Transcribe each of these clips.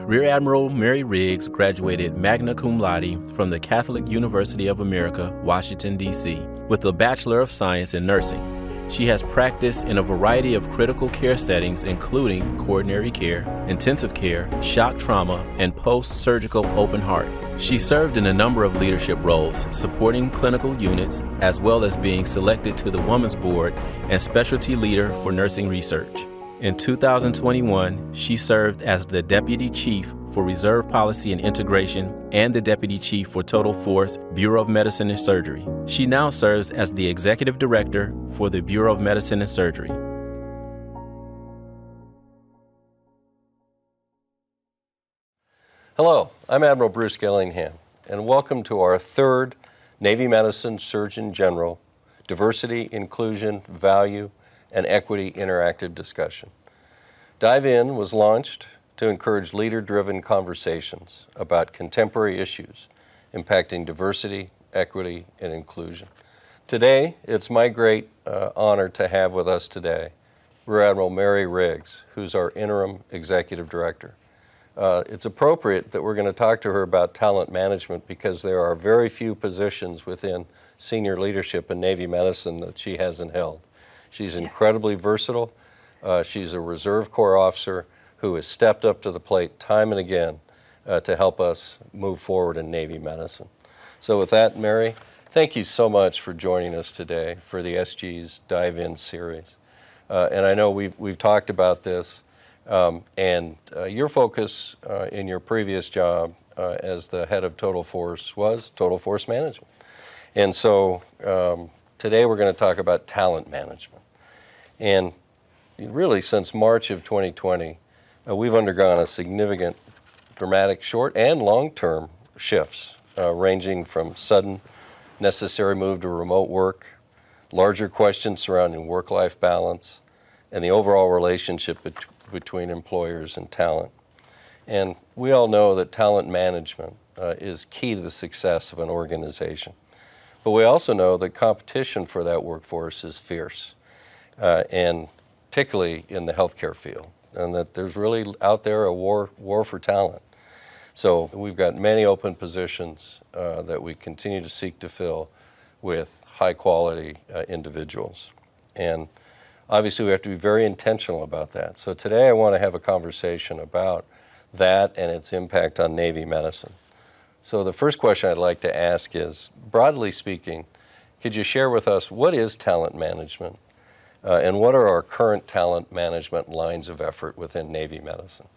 Rear Admiral Mary Riggs graduated magna cum laude from the Catholic University of America, Washington, D.C., with a Bachelor of Science in Nursing. She has practiced in a variety of critical care settings, including coronary care, intensive care, shock trauma, and post-surgical open heart. She served in a number of leadership roles, supporting clinical units, as well as being selected to the Women's Board and Specialty Leader for Nursing Research. In 2021, she served as the Deputy Chief for Reserve Policy and Integration and the Deputy Chief for Total Force, Bureau of Medicine and Surgery. She now serves as the Executive Director for the Bureau of Medicine and Surgery. Hello, I'm Admiral Bruce Gillingham, and welcome to our third Navy Medicine Surgeon General Diversity, Inclusion, Value, and Equity Interactive Discussion. Dive In was launched to encourage leader-driven conversations about contemporary issues impacting diversity, equity, and inclusion. Today, it's my great honor to have with us today Rear Admiral Mary Riggs, who's our Interim Executive Director. It's appropriate that we're going to talk to her about talent management because there are very few positions within senior leadership in Navy medicine that she hasn't held. She's incredibly versatile. She's a Reserve Corps officer who has stepped up to the plate time and again to help us move forward in Navy medicine. So with that, Mary, thank you so much for joining us today for the SG's Dive In series. And I know we've talked about this, and your focus in your previous job as the head of Total Force was Total Force Management. And so today we're going to talk about talent management. And really since March of 2020, we've undergone a significant, dramatic short and long-term shifts, ranging from sudden, necessary move to remote work, larger questions surrounding work-life balance, and the overall relationship between employers and talent. And we all know that talent management is key to the success of an organization. But we also know that competition for that workforce is fierce, and particularly in the healthcare field, and that there's really out there a war for talent. So we've got many open positions that we continue to seek to fill with high quality individuals. And obviously we have to be very intentional about that. So today I want to have a conversation about that and its impact on Navy medicine. So the first question I'd like to ask is, broadly speaking, could you share with us what is talent management and what are our current talent management lines of effort within Navy medicine?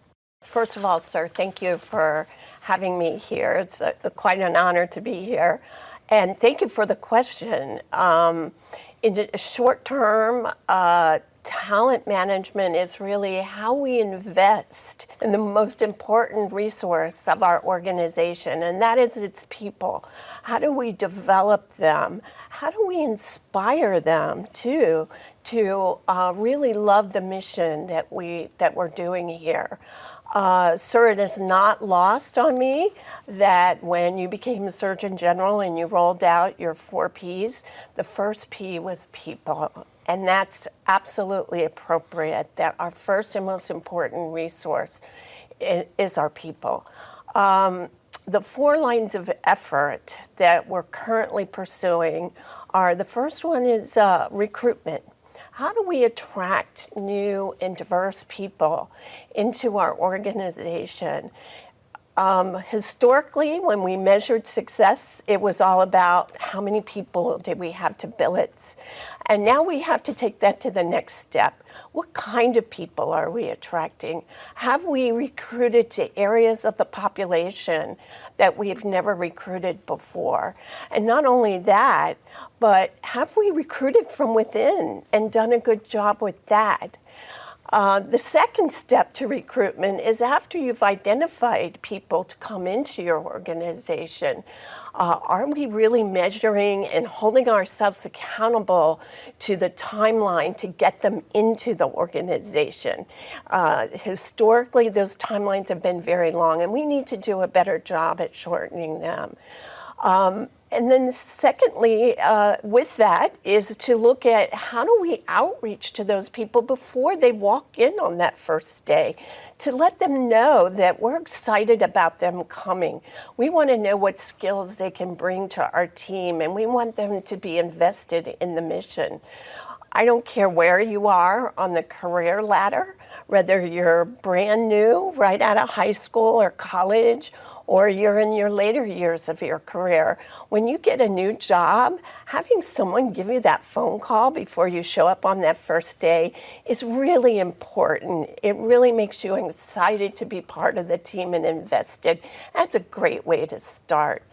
First of all, sir, thank you for having me here. It's quite an honor to be here. And thank you for the question. In the short term, talent management is really how we invest in the most important resource of our organization, and that is its people. How do we develop them? How do we inspire them to really love the mission that we're doing here? Sir, it is not lost on me that when you became a Surgeon General and you rolled out your 4 Ps, the first P was people. And that's absolutely appropriate, that our first and most important resource is our people. The 4 lines of effort that we're currently pursuing are, the first one is recruitment. How do we attract new and diverse people into our organization? Historically, when we measured success, it was all about how many people did we have to billets. And now we have to take that to the next step. What kind of people are we attracting? Have we recruited to areas of the population that we've never recruited before? And not only that, but have we recruited from within and done a good job with that? The second step to recruitment is after you've identified people to come into your organization, are we really measuring and holding ourselves accountable to the timeline to get them into the organization? Historically, those timelines have been very long, and we need to do a better job at shortening them. And then secondly, with that, is to look at how do we outreach to those people before they walk in on that first day, to let them know that we're excited about them coming. We want to know what skills they can bring to our team, and we want them to be invested in the mission. I don't care where you are on the career ladder, whether you're brand new, right out of high school or college, or you're in your later years of your career. When you get a new job, having someone give you that phone call before you show up on that first day is really important. It really makes you excited to be part of the team and invested. That's a great way to start.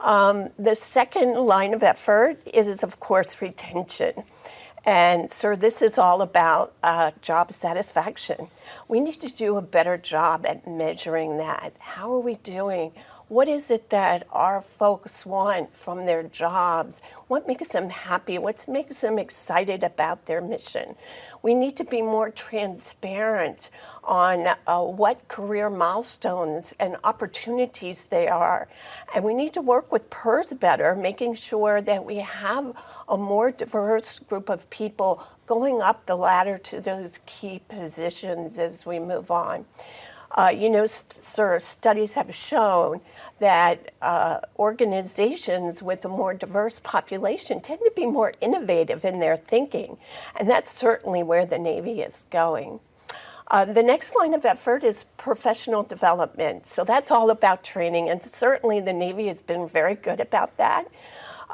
The second line of effort is, of course, retention. And sir, this is all about job satisfaction. We need to do a better job at measuring that. How are we doing? What is it that our folks want from their jobs? What makes them happy? What makes them excited about their mission? We need to be more transparent on what career milestones and opportunities they are. And we need to work with PERS better, making sure that we have a more diverse group of people going up the ladder to those key positions as we move on. You know, sir, studies have shown that organizations with a more diverse population tend to be more innovative in their thinking, and that's certainly where the Navy is going. The next line of effort is professional development. So that's all about training, and certainly the Navy has been very good about that.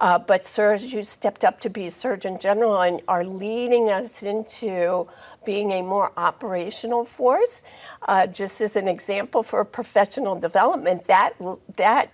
But sir, as you stepped up to be Surgeon General and are leading us into being a more operational force, just as an example for professional development, that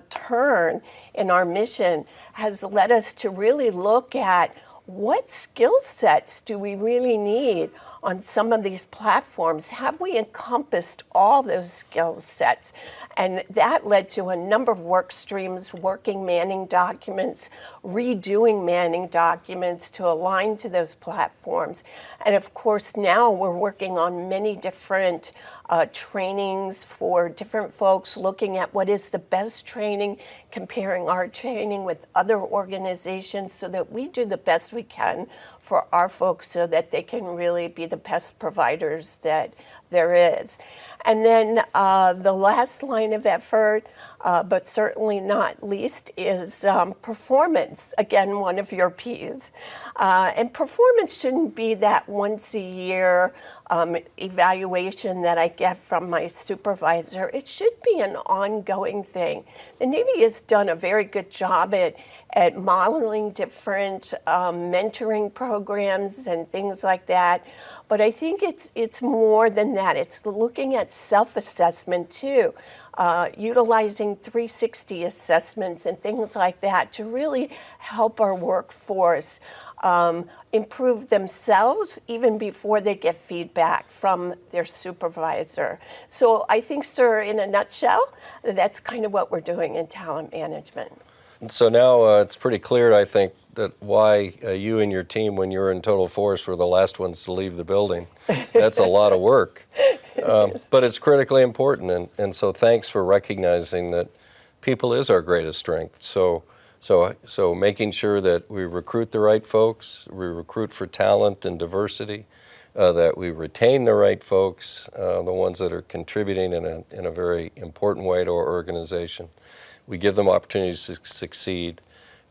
turn in our mission has led us to really look at what skill sets do we really need on some of these platforms? Have we encompassed all those skill sets? And that led to a number of work streams, working manning documents, redoing manning documents to align to those platforms. And of course, now we're working on many different trainings for different folks, looking at what is the best training, comparing our training with other organizations so that we do the best we can for our folks so that they can really be the best providers that there is. And then the last line of effort, but certainly not least, is performance. Again, one of your P's. And performance shouldn't be that once a year evaluation that I get from my supervisor. It should be an ongoing thing. The Navy has done a very good job at modeling different mentoring programs and things like that. But I think it's more than that. It's looking at self-assessment too, utilizing 360 assessments and things like that to really help our workforce improve themselves even before they get feedback from their supervisor. So I think, sir, in a nutshell, that's kind of what we're doing in talent management. So now it's pretty clear, I think, that why you and your team, when you were in total force, were the last ones to leave the building. That's a lot of work. But it's critically important, and so thanks for recognizing that people is our greatest strength. So making sure that we recruit the right folks, we recruit for talent and diversity, that we retain the right folks, the ones that are contributing in a very important way to our organization. We give them opportunities to succeed,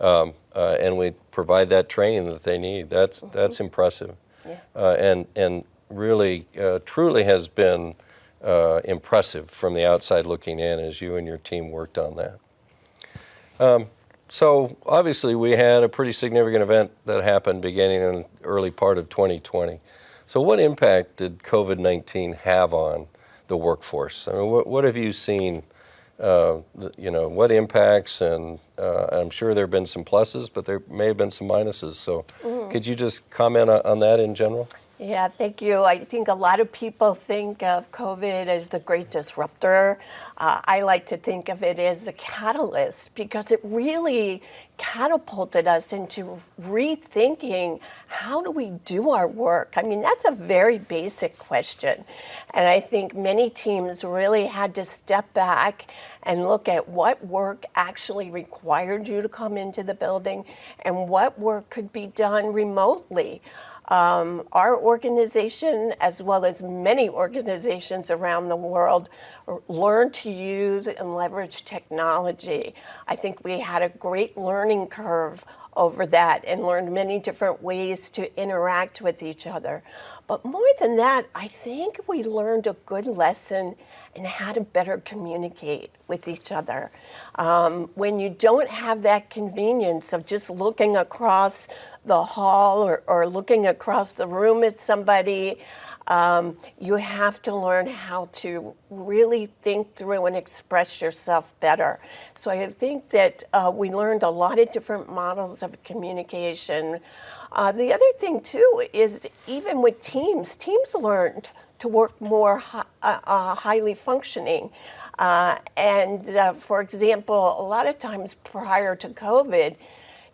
and we provide that training that they need. That's impressive, yeah. And really, truly has been impressive from the outside looking in as you and your team worked on that. So obviously, we had a pretty significant event that happened beginning in the early part of 2020. So what impact did COVID-19 have on the workforce? I mean, what have you seen? What impacts, and I'm sure there have been some pluses, but there may have been some minuses. So could you just comment on that in general? Yeah, thank you. I think a lot of people think of COVID as the great disruptor. I like to think of it as a catalyst because it really catapulted us into rethinking how do we do our work. I mean, that's a very basic question. And I think many teams really had to step back and look at what work actually required you to come into the building and what work could be done remotely. Our organization, as well as many organizations around the world, learned to use and leverage technology. I think we had a great learning curve over that and learned many different ways to interact with each other. But more than that, I think we learned a good lesson in how to better communicate with each other. When you don't have that convenience of just looking across the hall or looking across the room at somebody, you have to learn how to really think through and express yourself better. So I think that we learned a lot of different models of communication. The other thing too is even with teams learned to work more highly functioning. For example, a lot of times prior to COVID,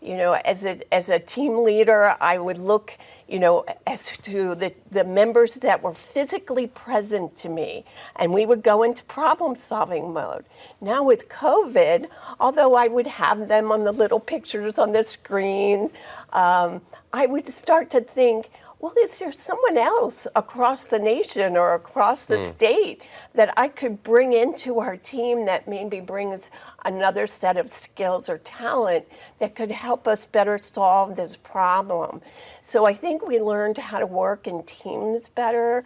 you know, as a team leader, I would look, you know, as to the members that were physically present to me, and we would go into problem-solving mode. Now with COVID, although I would have them on the little pictures on the screen, I would start to think, well, is there someone else across the nation or across the state that I could bring into our team that maybe brings another set of skills or talent that could help us better solve this problem? So I think we learned how to work in teams better.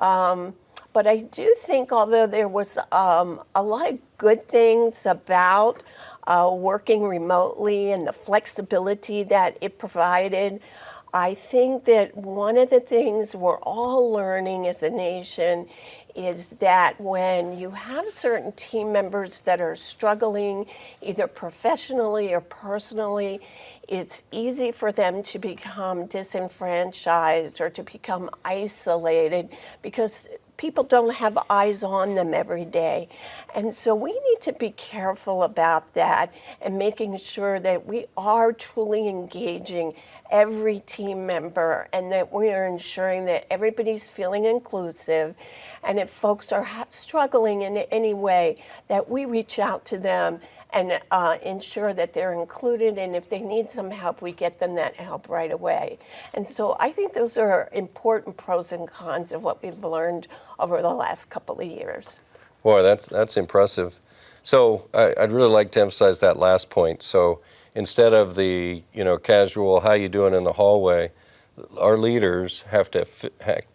But I do think, although there was a lot of good things about working remotely and the flexibility that it provided, I think that one of the things we're all learning as a nation is that when you have certain team members that are struggling either professionally or personally, it's easy for them to become disenfranchised or to become isolated because people don't have eyes on them every day. And so we need to be careful about that and making sure that we are truly engaging every team member and that we are ensuring that everybody's feeling inclusive. And if folks are struggling in any way, that we reach out to them and ensure that they're included, and if they need some help, we get them that help right away. And so I think those are important pros and cons of what we've learned over the last couple of years. Boy, that's impressive. So I'd really like to emphasize that last point. So instead of the casual "how you doing" in the hallway, our leaders have to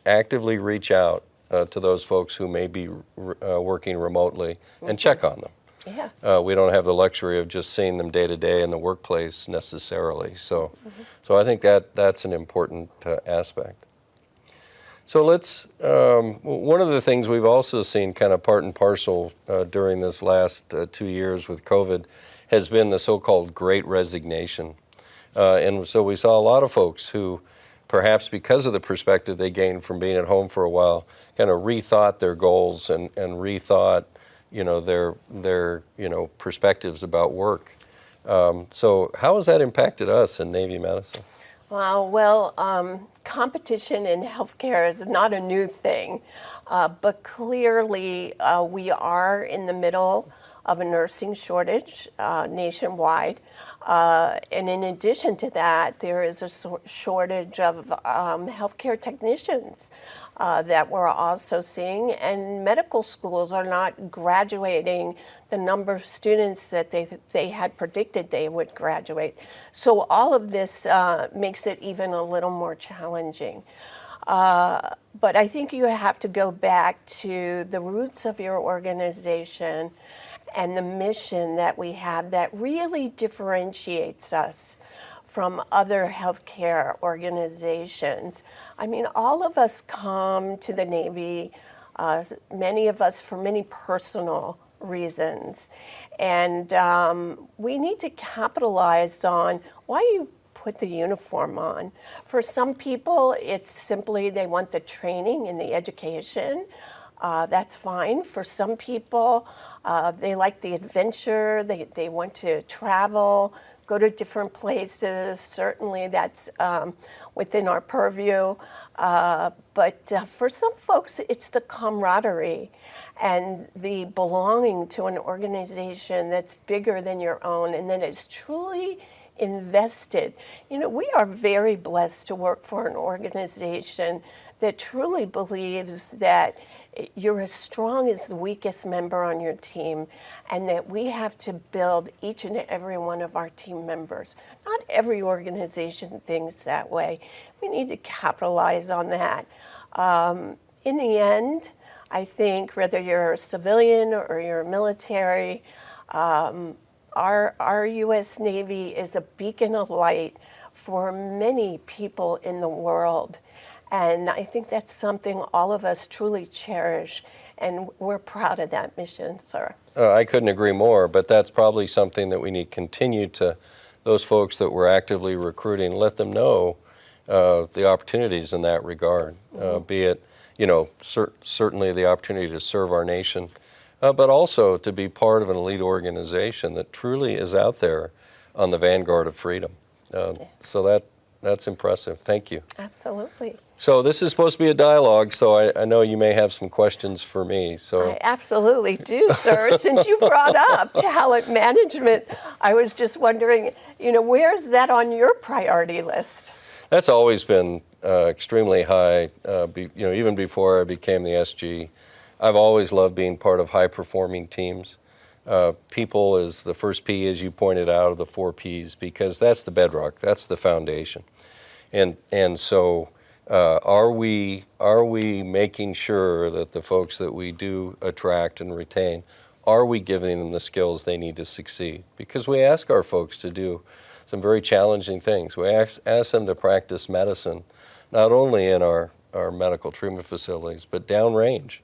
actively reach out to those folks who may be working remotely and check on them. Yeah. We don't have the luxury of just seeing them day to day in the workplace necessarily. So, so I think that's an important aspect. So let's, one of the things we've also seen kind of part and parcel during this last 2 years with COVID has been the so-called Great Resignation. And so we saw a lot of folks who, perhaps because of the perspective they gained from being at home for a while, kind of rethought their goals and rethought their perspectives about work. So how has that impacted us in Navy-Madison? Well, competition in healthcare is not a new thing, but clearly we are in the middle of a nursing shortage nationwide. And in addition to that, there is a shortage of healthcare technicians that we're also seeing, and medical schools are not graduating the number of students that they had predicted they would graduate. So all of this makes it even a little more challenging. But I think you have to go back to the roots of your organization and the mission that we have that really differentiates us from other healthcare organizations. I mean, all of us come to the Navy, many of us for many personal reasons. And we need to capitalize on why you put the uniform on. For some people, it's simply they want the training and the education. That's fine. For some people, they like the adventure, they want to travel, go to different places. Certainly that's within our purview. But for some folks, it's the camaraderie and the belonging to an organization that's bigger than your own and that is truly invested. You know, we are very blessed to work for an organization that truly believes that you're as strong as the weakest member on your team and that we have to build each and every one of our team members. Not every organization thinks that way. We need to capitalize on that. In the end, I think whether you're a civilian or you're military, our U.S. Navy is a beacon of light for many people in the world. And I think that's something all of us truly cherish, and we're proud of that mission, sir. I couldn't agree more, but that's probably something that we need to continue to, those folks that we're actively recruiting, let them know the opportunities in that regard, be it, you know, certainly the opportunity to serve our nation, but also to be part of an elite organization that truly is out there on the vanguard of freedom. So that's impressive. Thank you. Absolutely. So this is supposed to be a dialogue, so I know you may have some questions for me. So I absolutely do, sir. Since you brought up talent management, I was just wondering, you know, where's that on your priority list? That's always been extremely high, you know, even before I became the SG. I've always loved being part of high-performing teams. People is the first P, as you pointed out, of the 4 Ps, because that's the bedrock, that's the foundation. And so are we making sure that the folks that we do attract and retain, are we giving them the skills they need to succeed? Because we ask our folks to do some very challenging things. We ask them to practice medicine, not only in our medical treatment facilities, but downrange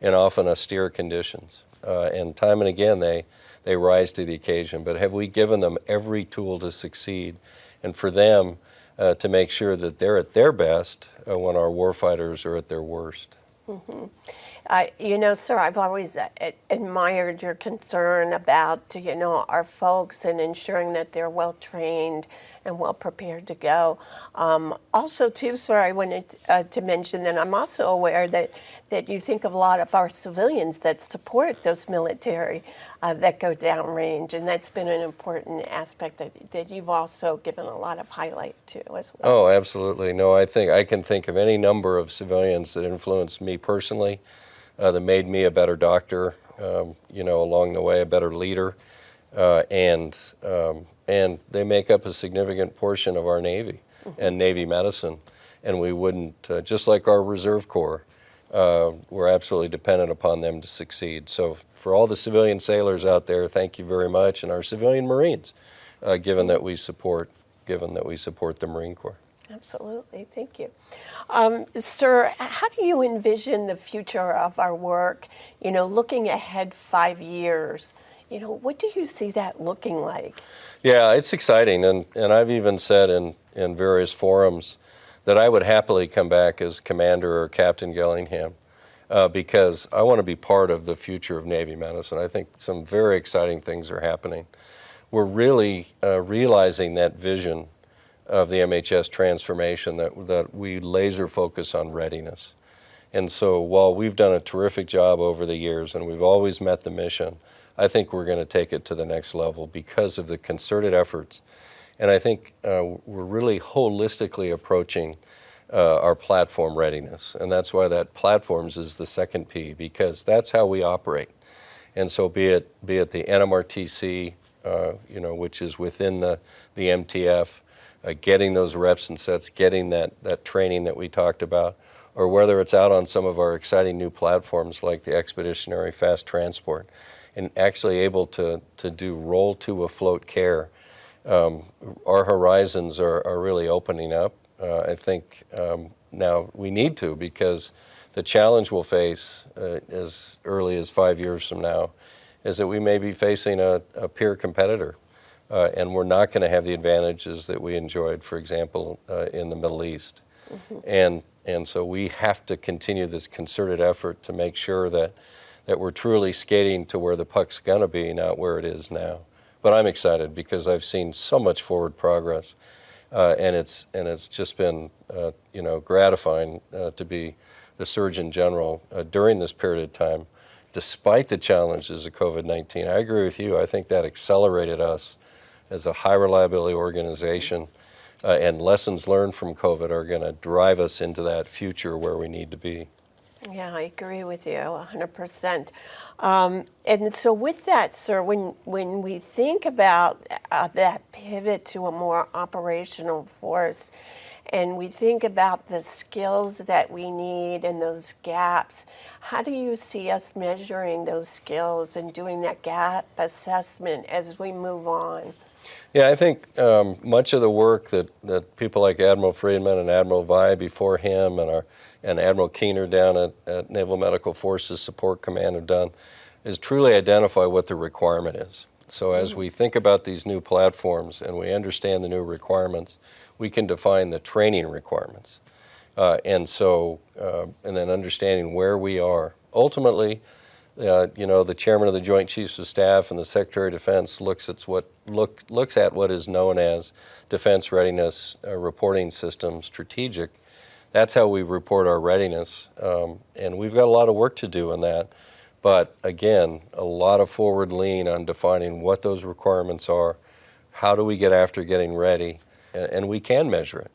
in often austere conditions. And time and again, they rise to the occasion. But have we given them every tool to succeed? And for them to make sure that they're at their best when our warfighters are at their worst. Mm-hmm. You know, sir, I've always admired your concern about, you know, our folks and ensuring that they're well trained and well prepared to go. Also, too, sir, I wanted to mention that I'm also aware that you think of a lot of our civilians that support those military that go downrange, and that's been an important aspect that you've also given a lot of highlight to as well. Oh, absolutely. No, I think I can think of any number of civilians that influenced me personally, that made me a better doctor, you know, along the way, a better leader, and they make up a significant portion of our Navy and Navy medicine. And we wouldn't, just like our Reserve Corps, we're absolutely dependent upon them to succeed. So for all the civilian sailors out there, thank you very much, and our civilian Marines, given that we support the Marine Corps. Absolutely, thank you. Sir, how do you envision the future of our work, you know, looking ahead 5 years? You know, what do you see that looking like? Yeah, it's exciting, and I've even said in various forums that I would happily come back as Commander or Captain Gillingham because I want to be part of the future of Navy medicine. I think some very exciting things are happening. We're really realizing that vision of the MHS transformation, that we laser focus on readiness. And so while we've done a terrific job over the years and we've always met the mission, I think we're going to take it to the next level because of the concerted efforts. And I think we're really holistically approaching our platform readiness. And that's why that platforms is the second P, because that's how we operate. And so be it the NMRTC, you know, which is within the MTF, getting those reps and sets, getting that training that we talked about, or whether it's out on some of our exciting new platforms like the Expeditionary Fast Transport, and actually able to do roll-to-afloat care. Our horizons are really opening up. I think now we need to, because the challenge we'll face as early as 5 years from now is that we may be facing a peer competitor and we're not going to have the advantages that we enjoyed, for example, in the Middle East. And so we have to continue this concerted effort to make sure that we're truly skating to where the puck's going to be, not where it is now. But I'm excited because I've seen so much forward progress, and it's just been gratifying to be the Surgeon General during this period of time, despite the challenges of COVID-19. I agree with you. I think that accelerated us as a high reliability organization, and lessons learned from COVID are going to drive us into that future where we need to be. Yeah, I agree with you 100%. And so with that, sir, when we think about that pivot to a more operational force, and we think about the skills that we need and those gaps, how do you see us measuring those skills and doing that gap assessment as we move on? Yeah, I think much of the work that people like Admiral Friedman and Admiral Vi before him and Admiral Keener down at Naval Medical Forces Support Command have done is truly identify what the requirement is. So as we think about these new platforms and we understand the new requirements, we can define the training requirements. And then understanding where we are. Ultimately, the chairman of the Joint Chiefs of Staff and the Secretary of Defense looks at what is known as Defense Readiness Reporting System Strategic. That's how we report our readiness, and we've got a lot of work to do in that. But again, a lot of forward lean on defining what those requirements are, how do we get after getting ready, and we can measure it.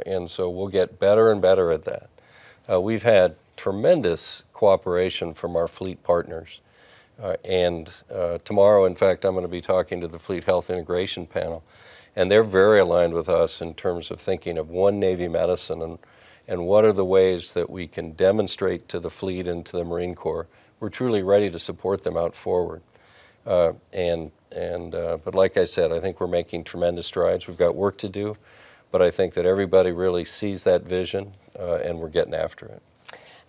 And so we'll get better and better at that. We've had tremendous cooperation from our fleet partners. And tomorrow, in fact, I'm going to be talking to the Fleet Health Integration Panel, and they're very aligned with us in terms of thinking of one Navy medicine and what are the ways that we can demonstrate to the fleet and to the Marine Corps we're truly ready to support them out forward. But like I said, I think we're making tremendous strides. We've got work to do, but I think that everybody really sees that vision, and we're getting after it.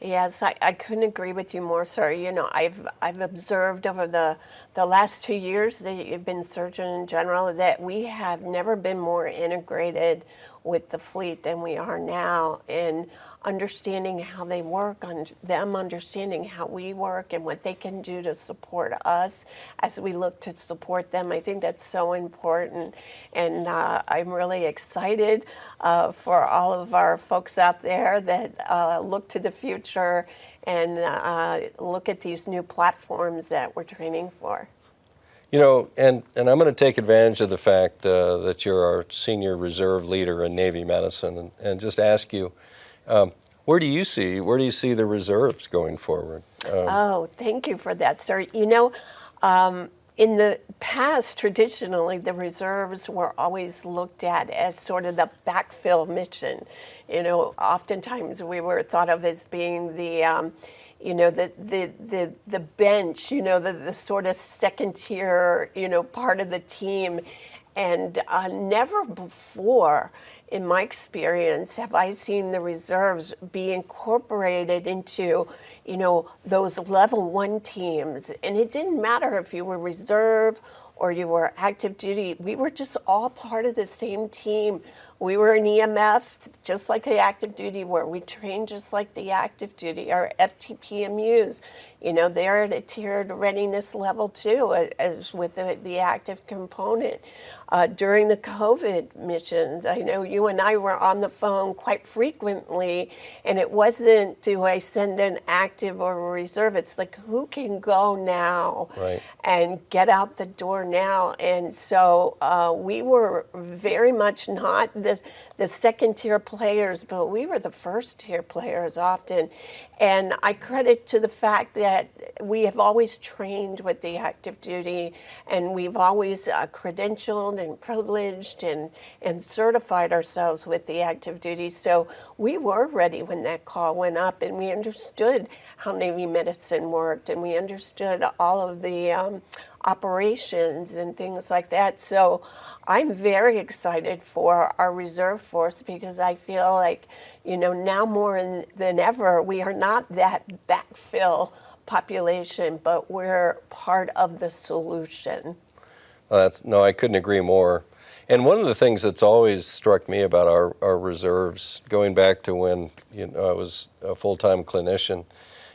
Yes, I couldn't agree with you more, sir. You know, I've observed over the last 2 years that you've been Surgeon General that we have never been more integrated with the fleet than we are now, in understanding how they work, on them understanding how we work and what they can do to support us as we look to support them. I think that's so important, and I'm really excited for all of our folks out there that look to the future and look at these new platforms that we're training for. You know, and I'm going to take advantage of the fact that you're our senior reserve leader in Navy medicine, and just ask you, where do you see the reserves going forward? Oh, thank you for that, sir. You know, in the past, traditionally, the reserves were always looked at as sort of the backfill mission. You know, oftentimes we were thought of as being the the bench, the sort of second tier, part of the team. And never before, in my experience, have I seen the reserves be incorporated into, those level 1 teams. And it didn't matter if you were reserve or you were active duty. We were just all part of the same team. We were an EMF, just like the active duty were. We trained just like the active duty. Our FTPMUs, they're at a tiered readiness level too, as with the active component. During the COVID missions, I know you and I were on the phone quite frequently, and it wasn't, do I send an active or a reserve? It's like, who can go now and get out the door now? And so we were very much not the second tier players, but we were the first tier players often. And I credit to the fact that we have always trained with the active duty, and we've always credentialed and privileged and certified ourselves with the active duty. So we were ready when that call went up, and we understood how Navy medicine worked, and we understood all of the operations and things like that. So I'm very excited for our reserve force, because I feel like, now more than ever, we are not that backfill population, but we're part of the solution. No, I couldn't agree more. And one of the things that's always struck me about our reserves, going back to when I was a full-time clinician,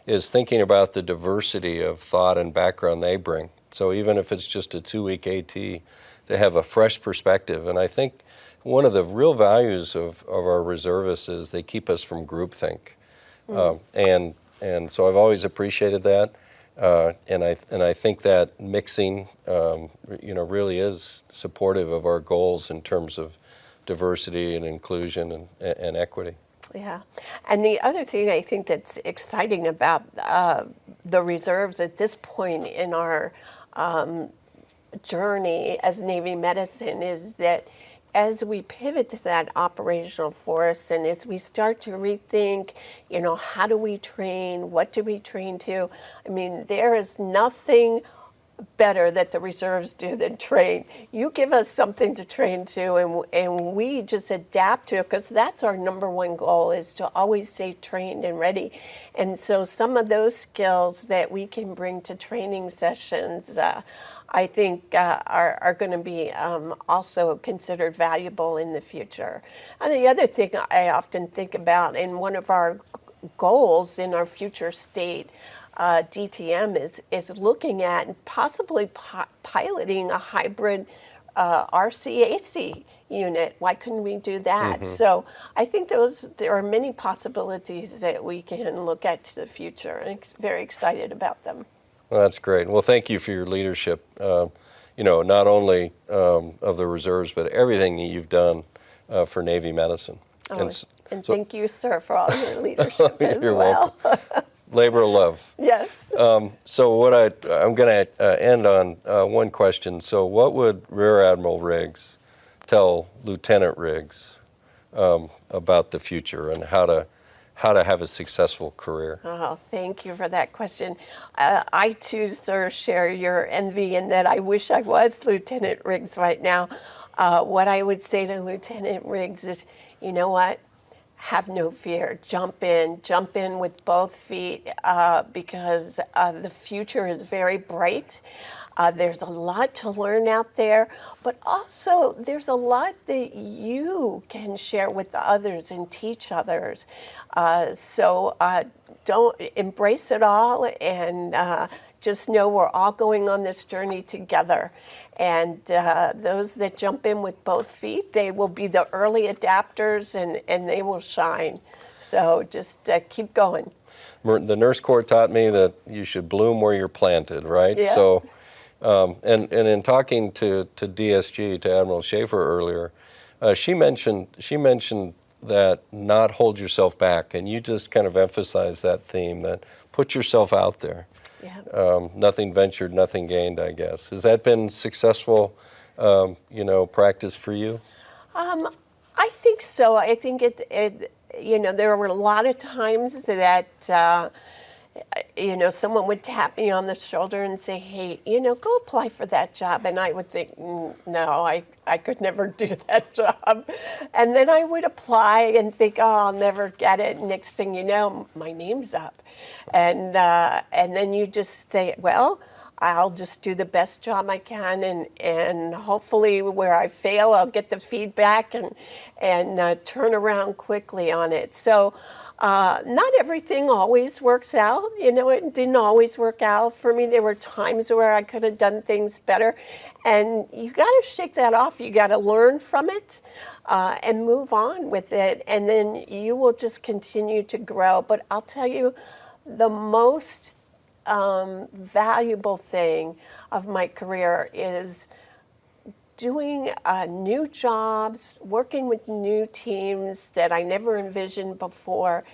is thinking about the diversity of thought and background they bring. So even if it's just a 2-week AT, to have a fresh perspective. And I think one of the real values of our reservists is they keep us from groupthink. And so I've always appreciated that. And I think that mixing, really is supportive of our goals in terms of diversity and inclusion and equity. Yeah, and the other thing I think that's exciting about the reserves at this point in our journey as Navy medicine is that as we pivot to that operational force and as we start to rethink, how do we train, what do we train to? I mean, there is nothing better that the reserves do than train. You give us something to train to and we just adapt to it because that's our number one goal is to always stay trained and ready. And so some of those skills that we can bring to training sessions I think are going to be also considered valuable in the future. And the other thing I often think about in one of our goals in our future state DTM is looking at and possibly piloting a hybrid RCAC unit. Why couldn't we do that? So I think there are many possibilities that we can look at to the future, and I'm very excited about them. Well, that's great. Well, thank you for your leadership, not only of the reserves, but everything that you've done for Navy medicine. And so, thank you, sir, for all your leadership as you're well. Welcome. Labor of love. Yes. So what I'm going to end on one question. So what would Rear Admiral Riggs tell Lieutenant Riggs about the future and how to have a successsul career? Oh, thank you for that question. I too, sir, share your envy in that I wish I was Lieutenant Riggs right now. What I would say to Lieutenant Riggs is, you know what? Have no fear. Jump in with both feet because the future is very bright. There's a lot to learn out there, but also there's a lot that you can share with others and teach others. So don't embrace it all and just know we're all going on this journey together. And those that jump in with both feet, they will be the early adapters and they will shine. So just keep going. The nurse corps taught me that you should bloom where you're planted, right? Yeah. So, and in talking to DSG, to Admiral Schaefer earlier, she mentioned that not hold yourself back, and you just kind of emphasized that theme, that put yourself out there. Yeah. Nothing ventured, nothing gained, I guess. Has that been successful, practice for you? I think so. I think there were a lot of times that, someone would tap me on the shoulder and say, hey, go apply for that job. And I would think, no, I could never do that job. And then I would apply and think, oh, I'll never get it. Next thing you know, my name's up. And then you just say, well, I'll just do the best job I can, and hopefully where I fail, I'll get the feedback and turn around quickly on it. So not everything always works out. It didn't always work out for me. There were times where I could have done things better, and you got to shake that off. You got to learn from it and move on with it, and then you will just continue to grow. But I'll tell you, the most valuable thing of my career is doing new jobs, working with new teams that I never envisioned before,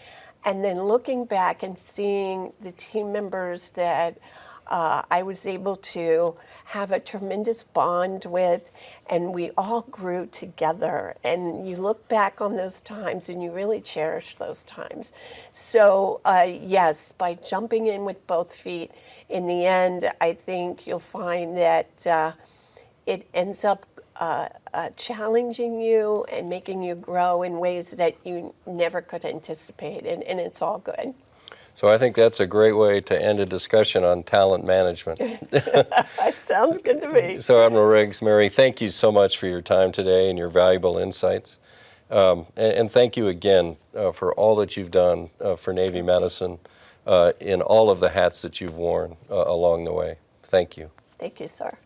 and then looking back and seeing the team members that I was able to have a tremendous bond with, and we all grew together. And you look back on those times and you really cherish those times. So yes, by jumping in with both feet, in the end, I think you'll find that it ends up challenging you and making you grow in ways that you never could anticipate, and it's all good. So I think that's a great way to end a discussion on talent management. Sounds good to me. So Admiral Riggs, Mary, thank you so much for your time today and your valuable insights. And thank you again for all that you've done for Navy medicine in all of the hats that you've worn along the way. Thank you. Thank you, sir.